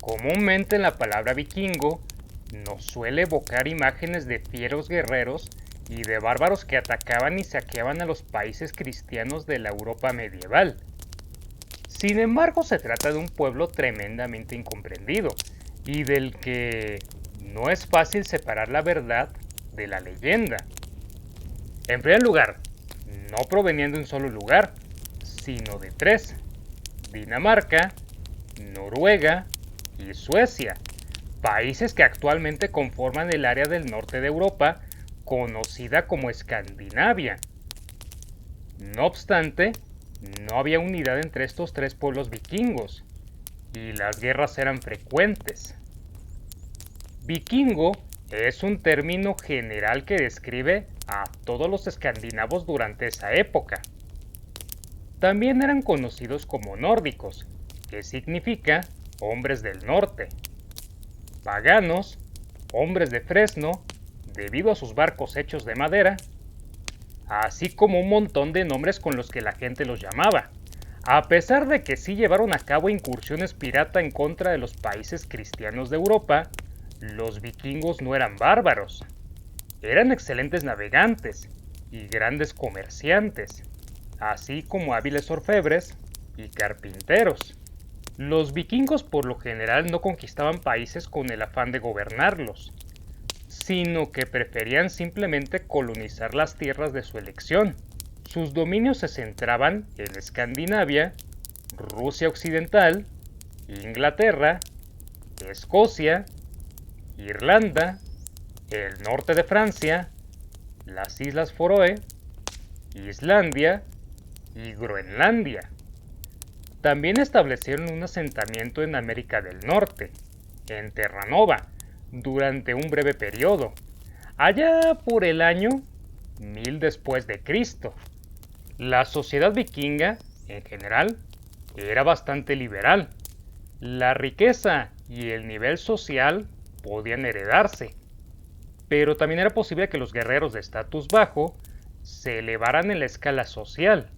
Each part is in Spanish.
Comúnmente la palabra vikingo nos suele evocar imágenes de fieros guerreros y de bárbaros que atacaban y saqueaban a los países cristianos de la Europa medieval. Sin embargo, se trata de un pueblo tremendamente incomprendido y del que no es fácil separar la verdad de la leyenda. En primer lugar, no provenían de un solo lugar, sino de tres: Dinamarca, Noruega y Suecia, países que actualmente conforman el área del norte de Europa, conocida como Escandinavia. No obstante, no había unidad entre estos tres pueblos vikingos, y las guerras eran frecuentes. Vikingo es un término general que describe a todos los escandinavos durante esa época. También eran conocidos como nórdicos, que significa hombres del norte. Paganos, hombres de fresno, debido a sus barcos hechos de madera, así como un montón de nombres con los que la gente los llamaba, a pesar de que sí llevaron a cabo incursiones pirata en contra de los países cristianos de Europa. Los vikingos no eran bárbaros, eran excelentes navegantes y grandes comerciantes, así como hábiles orfebres y carpinteros. Los vikingos por lo general no conquistaban países con el afán de gobernarlos, sino que preferían simplemente colonizar las tierras de su elección. Sus dominios se centraban en Escandinavia, Rusia Occidental, Inglaterra, Escocia, Irlanda, el norte de Francia, las Islas Faroe, Islandia y Groenlandia. También establecieron un asentamiento en América del Norte, en Terranova, durante un breve periodo, allá por el año 1000 después de Cristo. La sociedad vikinga, en general, era bastante liberal. La riqueza y el nivel social podían heredarse, pero también era posible que los guerreros de estatus bajo se elevaran en la escala social,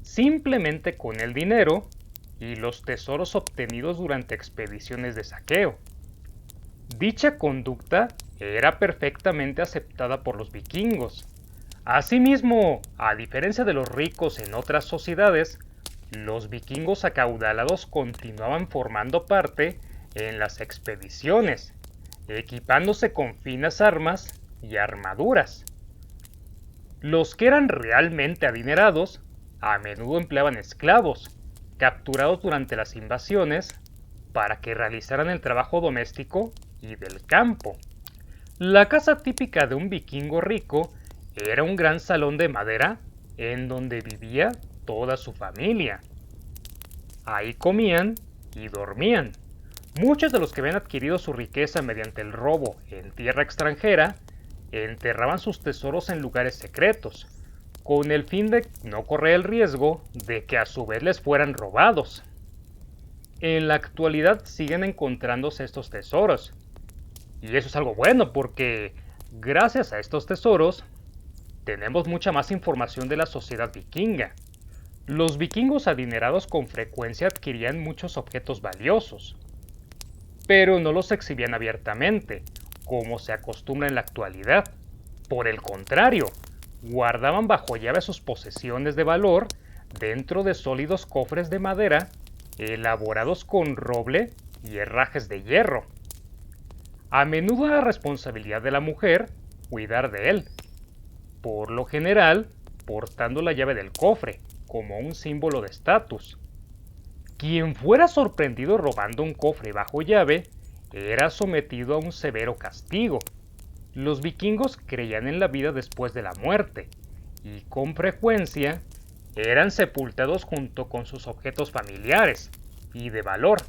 simplemente con el dinero y los tesoros obtenidos durante expediciones de saqueo. Dicha conducta era perfectamente aceptada por los vikingos. Asimismo, a diferencia de los ricos en otras sociedades, los vikingos acaudalados continuaban formando parte en las expediciones, equipándose con finas armas y armaduras. Los que eran realmente adinerados a menudo empleaban esclavos, capturados durante las invasiones, para que realizaran el trabajo doméstico y del campo. La casa típica de un vikingo rico era un gran salón de madera en donde vivía toda su familia. Ahí comían y dormían. Muchos de los que habían adquirido su riqueza mediante el robo en tierra extranjera enterraban sus tesoros en lugares secretos, con el fin de no correr el riesgo de que a su vez les fueran robados. En la actualidad siguen encontrándose estos tesoros, y eso es algo bueno porque gracias a estos tesoros tenemos mucha más información de la sociedad vikinga. Los vikingos adinerados con frecuencia adquirían muchos objetos valiosos, pero no los exhibían abiertamente, como se acostumbra en la actualidad. Por el contrario, guardaban bajo llave sus posesiones de valor dentro de sólidos cofres de madera elaborados con roble y herrajes de hierro. A menudo era responsabilidad de la mujer cuidar de él, por lo general portando la llave del cofre como un símbolo de estatus. Quien fuera sorprendido robando un cofre bajo llave era sometido a un severo castigo. Los vikingos creían en la vida después de la muerte y con frecuencia eran sepultados junto con sus objetos familiares y de valor,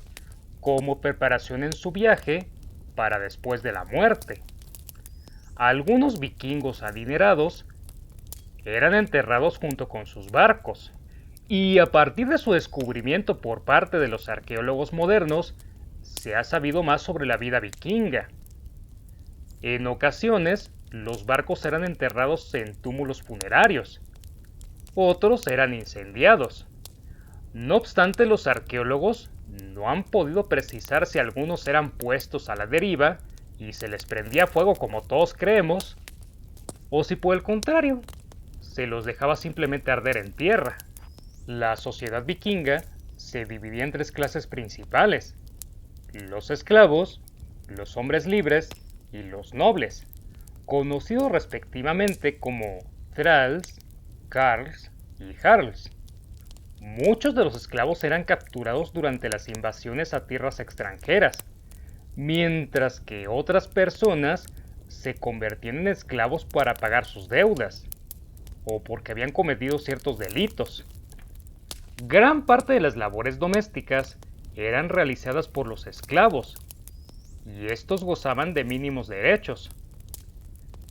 como preparación en su viaje para después de la muerte. Algunos vikingos adinerados eran enterrados junto con sus barcos, y a partir de su descubrimiento por parte de los arqueólogos modernos, se ha sabido más sobre la vida vikinga. En ocasiones, los barcos eran enterrados en túmulos funerarios, otros eran incendiados. No obstante, los arqueólogos No han podido precisar si algunos eran puestos a la deriva y se les prendía fuego como todos creemos, o si por el contrario, se los dejaba simplemente arder en tierra. La sociedad vikinga se dividía en tres clases principales: los esclavos, los hombres libres y los nobles, conocidos respectivamente como thralls, carls y jarls. Muchos de los esclavos eran capturados durante las invasiones a tierras extranjeras, mientras que otras personas se convertían en esclavos para pagar sus deudas, o porque habían cometido ciertos delitos. Gran parte de las labores domésticas eran realizadas por los esclavos, y estos gozaban de mínimos derechos.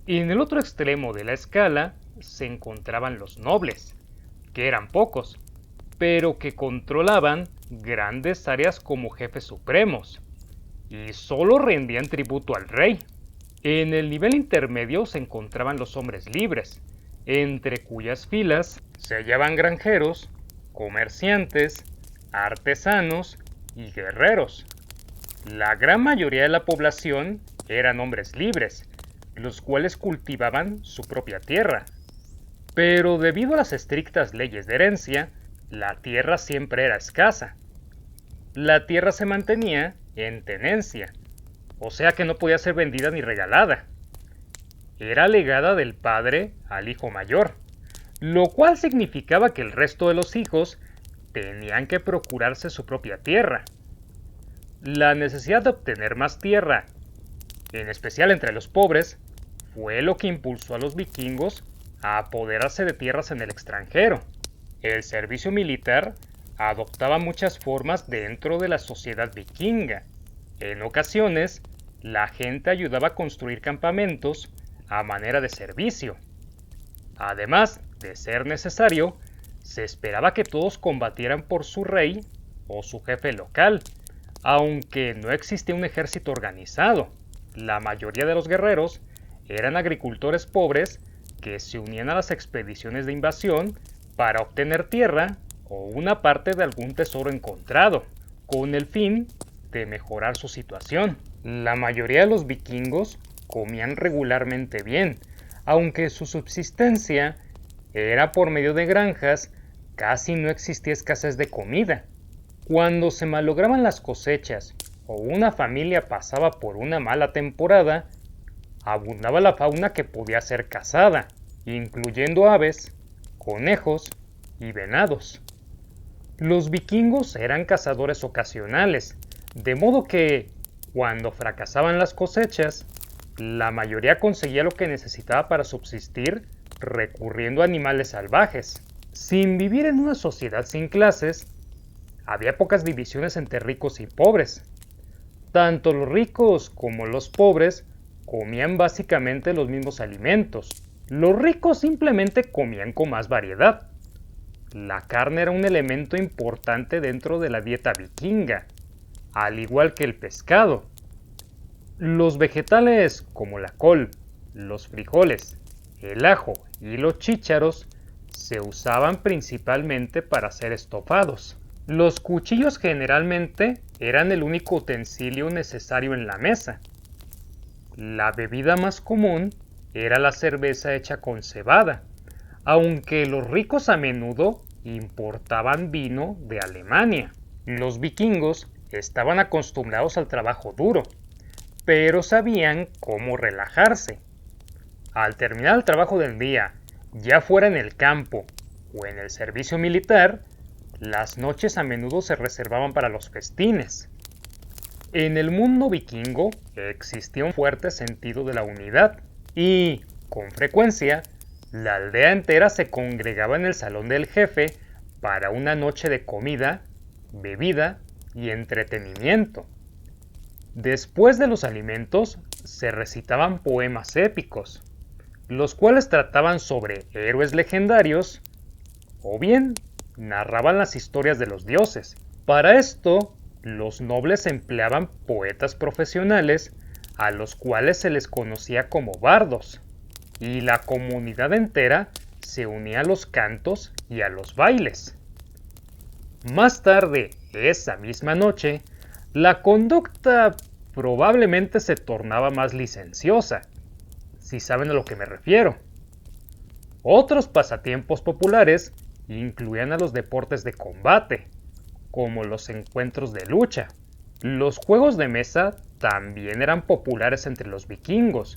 Y en el otro extremo de la escala se encontraban los nobles, que eran pocos, pero que controlaban grandes áreas como jefes supremos, y solo rendían tributo al rey. En el nivel intermedio se encontraban los hombres libres, entre cuyas filas se hallaban granjeros, comerciantes, artesanos y guerreros. La gran mayoría de la población eran hombres libres, los cuales cultivaban su propia tierra. Pero debido a las estrictas leyes de herencia, la tierra siempre era escasa. La tierra se mantenía en tenencia, o sea que no podía ser vendida ni regalada. Era legada del padre al hijo mayor, lo cual significaba que el resto de los hijos tenían que procurarse su propia tierra. La necesidad de obtener más tierra, en especial entre los pobres, fue lo que impulsó a los vikingos a apoderarse de tierras en el extranjero. El servicio militar adoptaba muchas formas dentro de la sociedad vikinga. En ocasiones, la gente ayudaba a construir campamentos a manera de servicio. Además de ser necesario, se esperaba que todos combatieran por su rey o su jefe local, aunque no existía un ejército organizado. La mayoría de los guerreros eran agricultores pobres que se unían a las expediciones de invasión para obtener tierra o una parte de algún tesoro encontrado, con el fin de mejorar su situación. La mayoría de los vikingos comían regularmente bien, aunque su subsistencia era por medio de granjas, casi no existía escasez de comida. Cuando se malograban las cosechas o una familia pasaba por una mala temporada, abundaba la fauna que podía ser cazada, incluyendo aves, conejos y venados. Los vikingos eran cazadores ocasionales, de modo que, cuando fracasaban las cosechas, la mayoría conseguía lo que necesitaba para subsistir recurriendo a animales salvajes. Sin vivir en una sociedad sin clases, había pocas divisiones entre ricos y pobres. Tanto los ricos como los pobres comían básicamente los mismos alimentos. Los ricos simplemente comían con más variedad. La carne era un elemento importante dentro de la dieta vikinga, al igual que el pescado. Los vegetales como la col, los frijoles, el ajo y los chícharos se usaban principalmente para hacer estofados. Los cuchillos generalmente eran el único utensilio necesario en la mesa. La bebida más común era la cerveza hecha con cebada, aunque los ricos a menudo importaban vino de Alemania. Los vikingos estaban acostumbrados al trabajo duro, pero sabían cómo relajarse. Al terminar el trabajo del día, ya fuera en el campo o en el servicio militar, las noches a menudo se reservaban para los festines. En el mundo vikingo existía un fuerte sentido de la unidad y, con frecuencia, la aldea entera se congregaba en el salón del jefe para una noche de comida, bebida y entretenimiento. Después de los alimentos se recitaban poemas épicos, los cuales trataban sobre héroes legendarios o bien narraban las historias de los dioses. Para esto, los nobles empleaban poetas profesionales a los cuales se les conocía como bardos, y la comunidad entera se unía a los cantos y a los bailes. Más tarde, esa misma noche, la conducta probablemente se tornaba más licenciosa, si saben a lo que me refiero. Otros pasatiempos populares incluían a los deportes de combate, como los encuentros de lucha. Los juegos de mesa también eran populares entre los vikingos,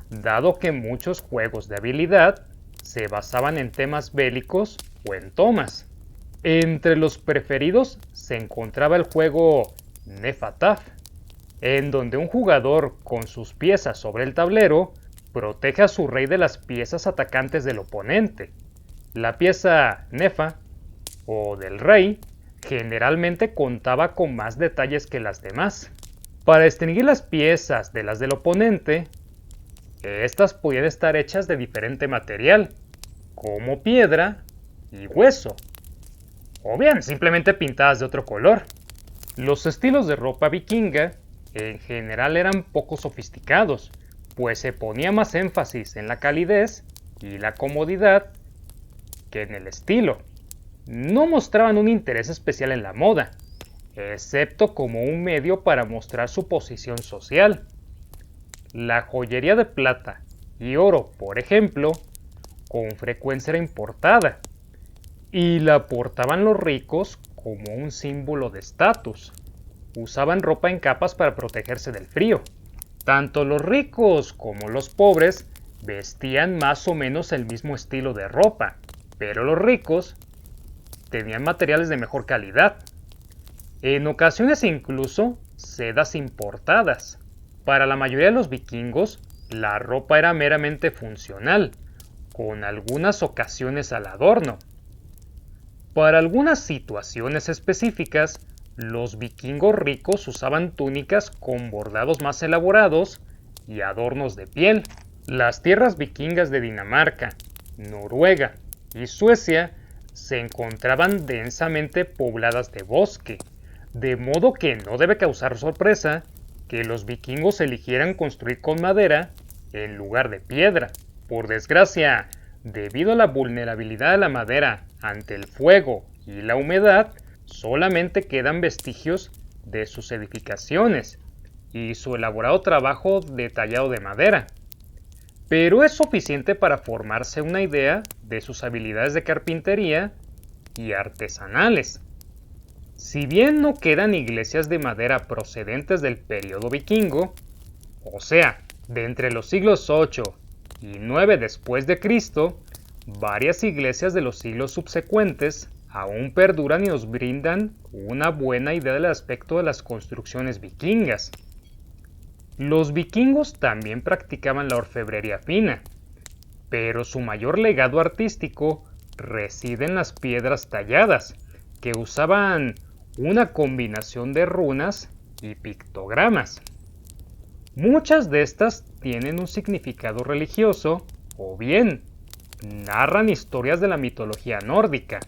dado que muchos juegos de habilidad se basaban en temas bélicos o en tomas. Entre los preferidos se encontraba el juego Nefataf, en donde un jugador con sus piezas sobre el tablero protege a su rey de las piezas atacantes del oponente. La pieza Nefa, o del rey, generalmente contaba con más detalles que las demás. Para distinguir las piezas de las del oponente, estas podían estar hechas de diferente material, como piedra y hueso, o bien simplemente pintadas de otro color. Los estilos de ropa vikinga en general eran poco sofisticados, pues se ponía más énfasis en la calidez y la comodidad que en el estilo. No mostraban un interés especial en la moda, excepto como un medio para mostrar su posición social. La joyería de plata y oro, por ejemplo, con frecuencia era importada, y la portaban los ricos como un símbolo de estatus. Usaban ropa en capas para protegerse del frío. Tanto los ricos como los pobres vestían más o menos el mismo estilo de ropa, pero los ricos tenían materiales de mejor calidad. En ocasiones incluso sedas importadas. Para la mayoría de los vikingos, la ropa era meramente funcional, con algunas ocasiones al adorno. Para algunas situaciones específicas, los vikingos ricos usaban túnicas con bordados más elaborados y adornos de piel. Las tierras vikingas de Dinamarca, Noruega y Suecia se encontraban densamente pobladas de bosque, de modo que no debe causar sorpresa que los vikingos eligieran construir con madera en lugar de piedra. Por desgracia, debido a la vulnerabilidad de la madera ante el fuego y la humedad, solamente quedan vestigios de sus edificaciones y su elaborado trabajo detallado de madera. Pero es suficiente para formarse una idea de sus habilidades de carpintería y artesanales. Si bien no quedan iglesias de madera procedentes del periodo vikingo, o sea, de entre los siglos 8 y 9 después de Cristo, varias iglesias de los siglos subsecuentes aún perduran y nos brindan una buena idea del aspecto de las construcciones vikingas. Los vikingos también practicaban la orfebrería fina, pero su mayor legado artístico reside en las piedras talladas, que usaban una combinación de runas y pictogramas. Muchas de estas tienen un significado religioso o bien narran historias de la mitología nórdica,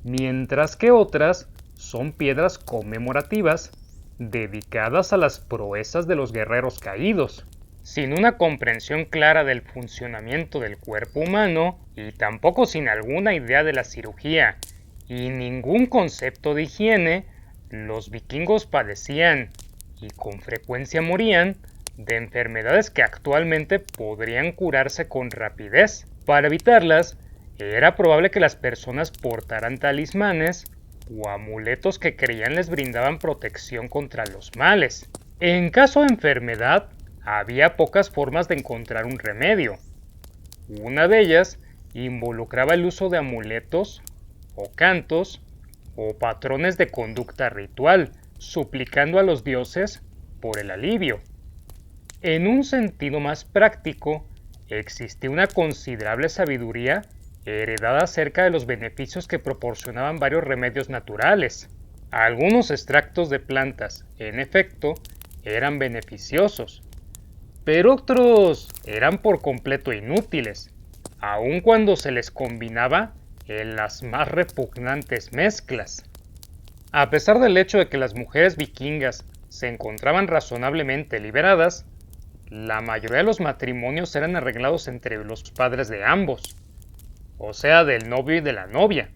mientras que otras son piedras conmemorativas dedicadas a las proezas de los guerreros caídos. Sin una comprensión clara del funcionamiento del cuerpo humano y tampoco sin alguna idea de la cirugía y ningún concepto de higiene, los vikingos padecían, y con frecuencia morían, de enfermedades que actualmente podrían curarse con rapidez. Para evitarlas, era probable que las personas portaran talismanes o amuletos que creían les brindaban protección contra los males. En caso de enfermedad, había pocas formas de encontrar un remedio. Una de ellas involucraba el uso de amuletos o cantos o patrones de conducta ritual, suplicando a los dioses por el alivio. En un sentido más práctico, existía una considerable sabiduría heredada acerca de los beneficios que proporcionaban varios remedios naturales. Algunos extractos de plantas, en efecto, eran beneficiosos, pero otros eran por completo inútiles, aun cuando se les combinaba en las más repugnantes mezclas. A pesar del hecho de que las mujeres vikingas se encontraban razonablemente liberadas, la mayoría de los matrimonios eran arreglados entre los padres de ambos, o sea, del novio y de la novia.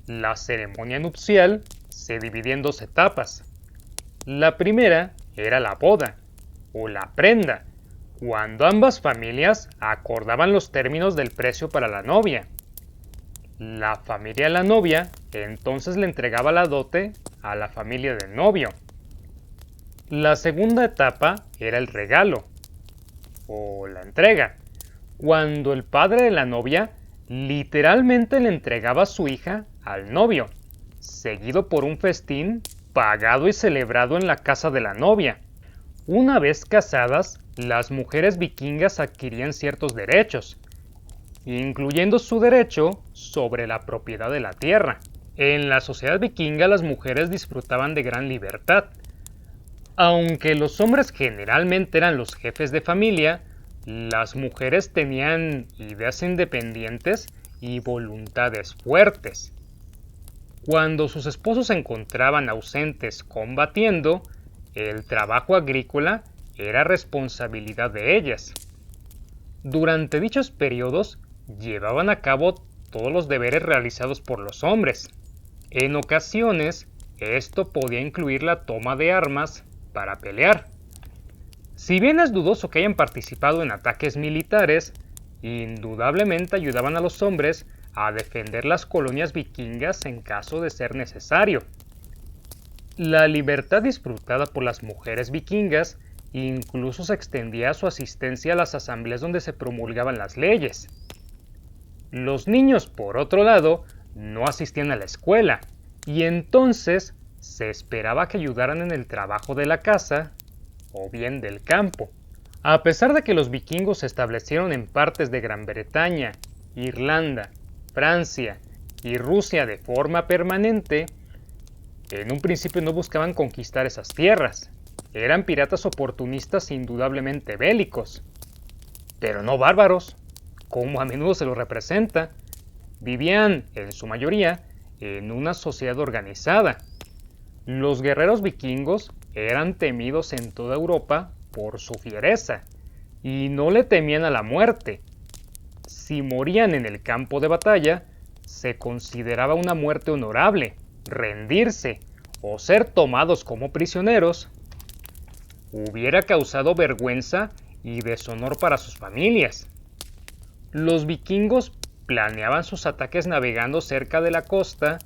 La ceremonia nupcial se dividía en dos etapas. La primera era la boda, o la prenda, cuando ambas familias acordaban los términos del precio para la novia. La familia de la novia entonces le entregaba la dote a la familia del novio. La segunda etapa era el regalo, o la entrega, cuando el padre de la novia literalmente le entregaba a su hija al novio, seguido por un festín pagado y celebrado en la casa de la novia. Una vez casadas, las mujeres vikingas adquirían ciertos derechos, incluyendo su derecho sobre la propiedad de la tierra. En la sociedad vikinga las mujeres disfrutaban de gran libertad. Aunque los hombres generalmente eran los jefes de familia, las mujeres tenían ideas independientes y voluntades fuertes. Cuando sus esposos se encontraban ausentes combatiendo, el trabajo agrícola era responsabilidad de ellas. Durante dichos periodos llevaban a cabo todos los deberes realizados por los hombres. En ocasiones, esto podía incluir la toma de armas para pelear. Si bien es dudoso que hayan participado en ataques militares, indudablemente ayudaban a los hombres a defender las colonias vikingas en caso de ser necesario. La libertad disfrutada por las mujeres vikingas incluso se extendía a su asistencia a las asambleas donde se promulgaban las leyes. Los niños, por otro lado, no asistían a la escuela, y entonces se esperaba que ayudaran en el trabajo de la casa o bien del campo. A pesar de que los vikingos se establecieron en partes de Gran Bretaña, Irlanda, Francia y Rusia de forma permanente, en un principio no buscaban conquistar esas tierras. Eran piratas oportunistas indudablemente bélicos, pero no bárbaros, como a menudo se los representa. Vivían, en su mayoría, en una sociedad organizada. Los guerreros vikingos eran temidos en toda Europa por su fiereza, y no le temían a la muerte. Si morían en el campo de batalla, se consideraba una muerte honorable. Rendirse o ser tomados como prisioneros hubiera causado vergüenza y deshonor para sus familias. Los vikingos planeaban sus ataques navegando cerca de la costa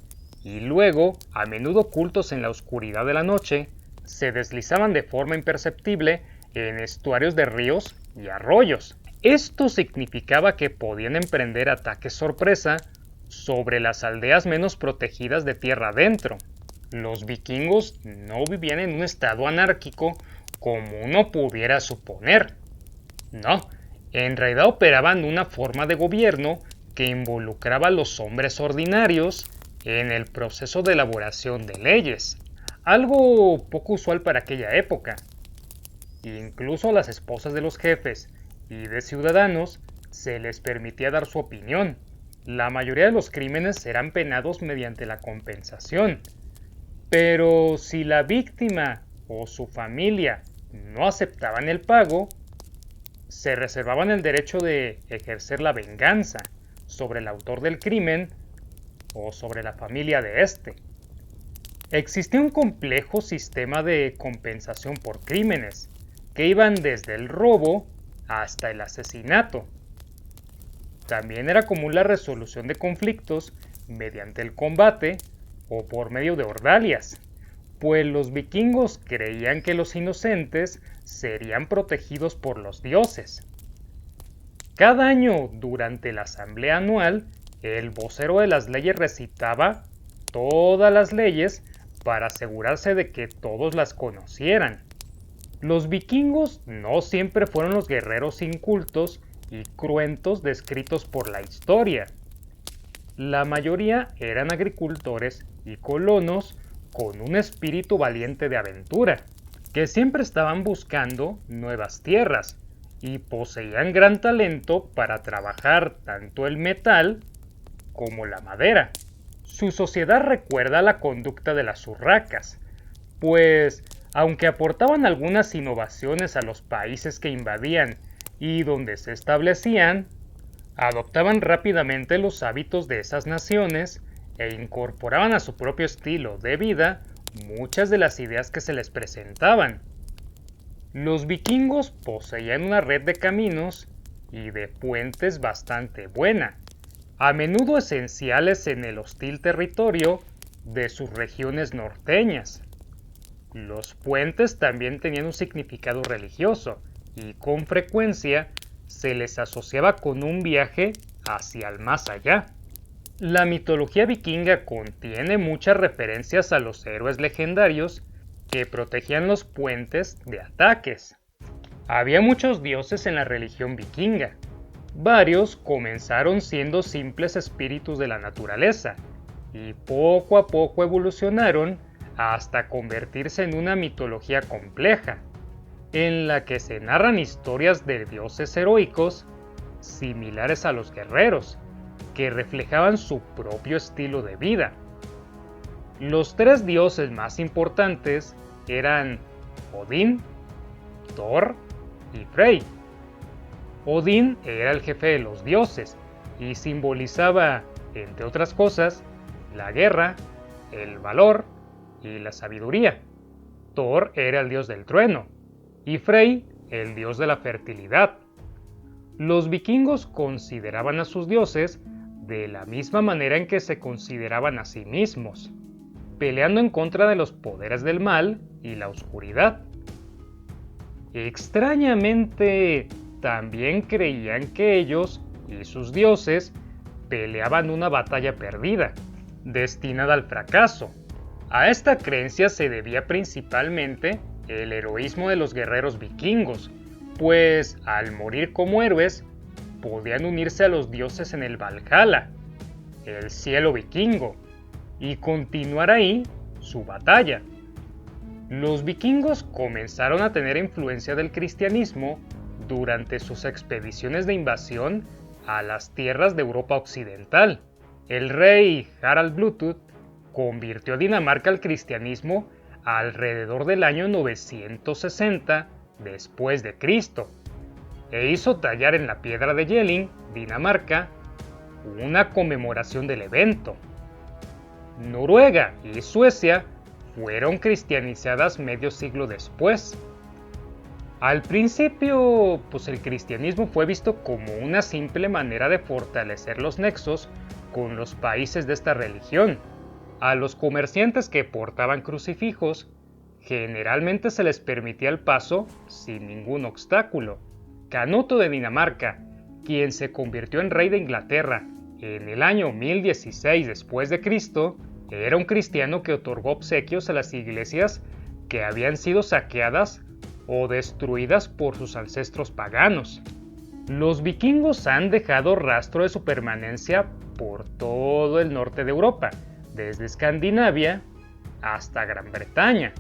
y luego, a menudo ocultos en la oscuridad de la noche, se deslizaban de forma imperceptible en estuarios de ríos y arroyos. Esto significaba que podían emprender ataques sorpresa sobre las aldeas menos protegidas de tierra adentro. Los vikingos no vivían en un estado anárquico como uno pudiera suponer. No, en realidad operaban una forma de gobierno que involucraba a los hombres ordinarios en el proceso de elaboración de leyes, algo poco usual para aquella época. Incluso a las esposas de los jefes y de ciudadanos se les permitía dar su opinión. La mayoría de los crímenes eran penados mediante la compensación, pero si la víctima o su familia no aceptaban el pago, se reservaban el derecho de ejercer la venganza sobre el autor del crimen o sobre la familia de éste. Existía un complejo sistema de compensación por crímenes, que iban desde el robo hasta el asesinato. También era común la resolución de conflictos mediante el combate o por medio de ordalias, pues los vikingos creían que los inocentes serían protegidos por los dioses. Cada año, durante la asamblea anual, el vocero de las leyes recitaba todas las leyes para asegurarse de que todos las conocieran. Los vikingos no siempre fueron los guerreros incultos y cruentos descritos por la historia. La mayoría eran agricultores y colonos con un espíritu valiente de aventura, que siempre estaban buscando nuevas tierras y poseían gran talento para trabajar tanto el metal como la madera. Su sociedad recuerda la conducta de las urracas, pues aunque aportaban algunas innovaciones a los países que invadían y donde se establecían, adoptaban rápidamente los hábitos de esas naciones e incorporaban a su propio estilo de vida muchas de las ideas que se les presentaban. Los vikingos poseían una red de caminos y de puentes bastante buena, a menudo esenciales en el hostil territorio de sus regiones norteñas. Los puentes también tenían un significado religioso y con frecuencia se les asociaba con un viaje hacia el más allá. La mitología vikinga contiene muchas referencias a los héroes legendarios que protegían los puentes de ataques. Había muchos dioses en la religión vikinga. Varios comenzaron siendo simples espíritus de la naturaleza y poco a poco evolucionaron hasta convertirse en una mitología compleja, en la que se narran historias de dioses heroicos similares a los guerreros, que reflejaban su propio estilo de vida. Los tres dioses más importantes eran Odín, Thor y Frey. Odín era el jefe de los dioses y simbolizaba, entre otras cosas, la guerra, el valor y la sabiduría. Thor era el dios del trueno y Frey el dios de la fertilidad. Los vikingos consideraban a sus dioses de la misma manera en que se consideraban a sí mismos, peleando en contra de los poderes del mal y la oscuridad. Extrañamente, también creían que ellos y sus dioses peleaban una batalla perdida, destinada al fracaso. A esta creencia se debía principalmente el heroísmo de los guerreros vikingos, pues al morir como héroes podían unirse a los dioses en el Valhalla, el cielo vikingo, y continuar ahí su batalla. Los vikingos comenzaron a tener influencia del cristianismo durante sus expediciones de invasión a las tierras de Europa occidental. El rey Harald Bluetooth convirtió a Dinamarca al cristianismo alrededor del año 960 después de Cristo, e hizo tallar en la piedra de Jelling, Dinamarca, una conmemoración del evento. Noruega y Suecia fueron cristianizadas medio siglo después. Al principio, el cristianismo fue visto como una simple manera de fortalecer los nexos con los países de esta religión. A los comerciantes que portaban crucifijos, generalmente se les permitía el paso sin ningún obstáculo. Canuto de Dinamarca, quien se convirtió en rey de Inglaterra en el año 1016 después de Cristo, era un cristiano que otorgó obsequios a las iglesias que habían sido saqueadas o destruidas por sus ancestros paganos. Los vikingos han dejado rastro de su permanencia por todo el norte de Europa, desde Escandinavia hasta Gran Bretaña.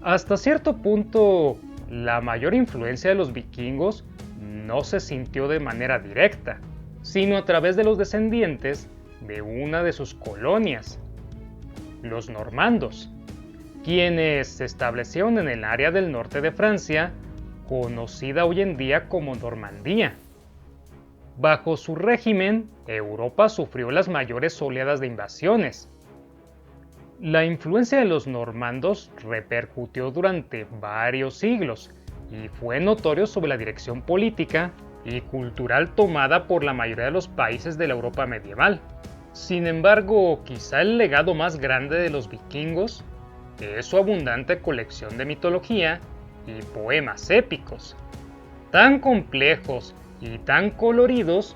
Hasta cierto punto, la mayor influencia de los vikingos no se sintió de manera directa, sino a través de los descendientes de una de sus colonias, los normandos, quienes se establecieron en el área del norte de Francia, conocida hoy en día como Normandía. Bajo su régimen, Europa sufrió las mayores oleadas de invasiones. La influencia de los normandos repercutió durante varios siglos y fue notorio sobre la dirección política y cultural tomada por la mayoría de los países de la Europa medieval. Sin embargo, quizá el legado más grande de los vikingos es su abundante colección de mitología y poemas épicos, tan complejos y tan coloridos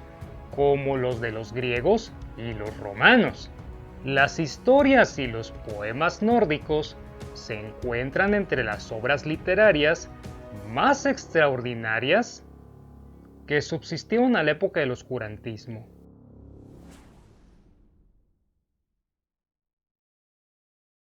como los de los griegos y los romanos. Las historias y los poemas nórdicos se encuentran entre las obras literarias más extraordinarias que subsistieron a la época del oscurantismo.